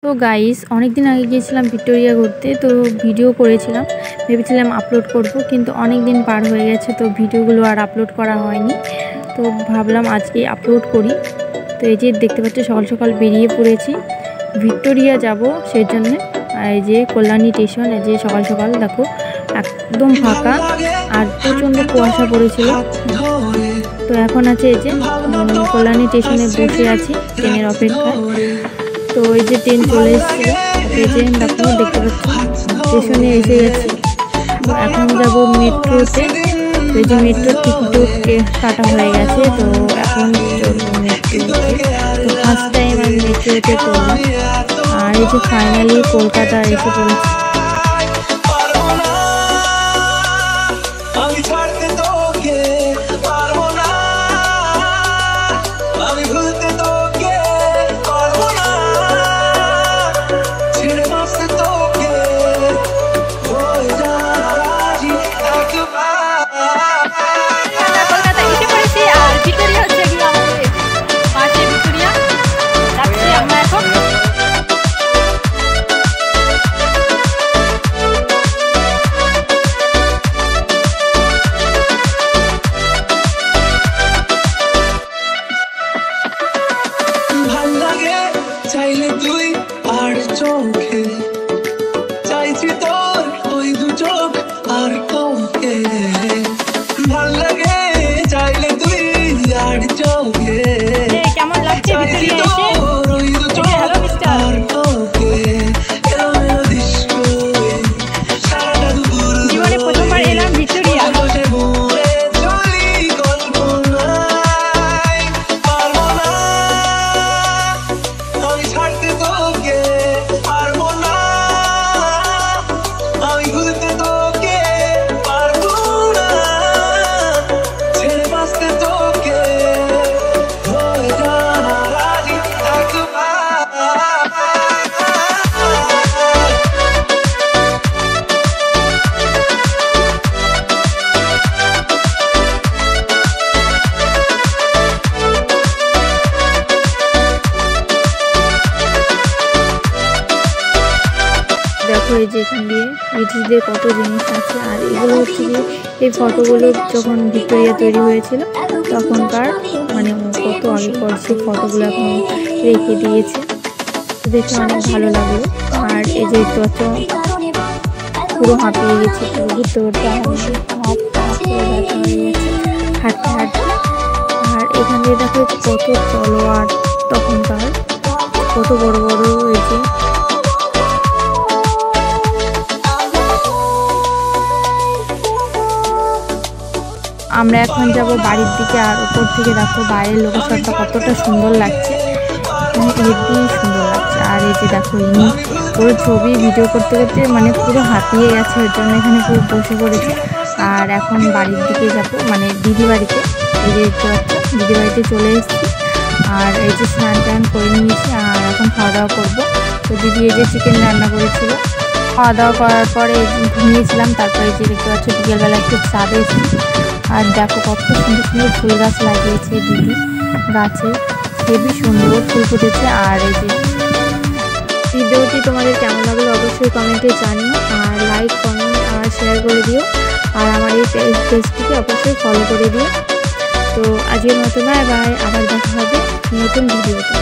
তো গাইস অনেক দিন আগে গিয়েছিলাম ভিক্টোরিয়া ঘুরতে। তো ভিডিও করেছিলাম, ভেবেছিলাম আপলোড করব, কিন্তু অনেক দিন পার হয়ে গেছে তো ভিডিওগুলো আর আপলোড করা হয়নি। তো ভাবলাম আজকে আপলোড করি। তো এই যে দেখতে পাচ্ছ সকাল সকাল বেরিয়ে পড়েছি, ভিক্টোরিয়া যাব সেই জন্যে। এই যে কল্যাণী স্টেশন, এই যে সকাল সকাল দেখো একদম ফাঁকা আর প্রচণ্ড কুয়াশা পড়েছিল। তো এখন আছে এই যে কল্যাণী স্টেশনে বসে আছি ট্রেনের অপেক্ষায়। তো এই যে ট্রেন চলে এসেছিলো, এই যে দেখো দেখতে পাচ্ছি স্টেশনে এসে গেছি। তো এখন যাব মেট্রোতে। তো এই যে মেট্রোর টিকিটও কাটা হয়ে গেছে, তো এখন চলবো মেট্রোতে। তো ফার্স্ট টাইম আমি মেট্রোতে চললাম, আর এই যে ফাইনালি কলকাতা এসে পড়েছি। চাইলে তুই আর চোখে চাইছি তোর ওই দু চোখ আর তোকে ভাল লাগে, চাইলে তুই আর চোখে কেমন লাগছে চাইছি তোর ওই দু চোখ আর তোকে। জীবনে প্রথমবার এলাম ভিক্টোরিয়া। দেখো এই যে এখান দিয়ে ব্রিটিশদের কত জিনিস আছে, আর এগুলো হচ্ছে যে এই ফটোগুলো যখন ভিক্টোরিয়া তৈরি হয়েছিল তখনকার, মানে কত আগেকার সেই ফটোগুলো এখন রেখে দিয়েছে। দেখে অনেক ভালো লাগলো। আর এই যে একটু পুরো হাঁপিয়ে গেছে, ঘুরতে ঘুরতে হাঁটতে হাঁটতে। আর এখান দিয়ে দেখো কত তলোয়ার তখনকার, কত বড় বড় হয়েছে। আমরা এখন যাব বাড়ির দিকে। আর উপর থেকে দেখো বাইরের লোকেশনটা কতটা সুন্দর লাগছে, হেভি সুন্দর লাগছে। আর এই যে দেখো ইনি পুরো ছবি ভিডিও করতে করতে মানে পুরো হাঁপিয়ে গেছে, ওর জন্য এখানে পুরো বসে পড়েছে। আর এখন বাড়ির দিকে যাব, মানে দিদি বাড়িতে। এই যে দিদি বাড়িতে চলে এসেছি। আর এই যে স্নান টান করে নিয়েছি, আর এখন খাওয়া দাওয়া করবো। তো দিদি এই যে চিকেন রান্না করেছিল, খাওয়া দাওয়া করার পরে ঘুমিয়েছিলাম। তারপরে যে দেখতে পাচ্ছ বিকেলবেলা একটু চাঁদ এসেছি। আর দেখো কত সুন্দর সুন্দর ফুল গাছ লাগিয়েছে দিদি, গাছে হেবি সুন্দর ফুল ফুটেছে। আর এই যে ভিডিওটি তোমাদের কেমন লাগলো অবশ্যই কমেন্টে জানিও, আর লাইক কমেন্ট আর শেয়ার করে দিও। আর আমার এই পেজটিকে অবশ্যই ফলো করে দিও। তো আজকের মতো বাই বাই, আবার দেখা হবে নতুন ভিডিওতে।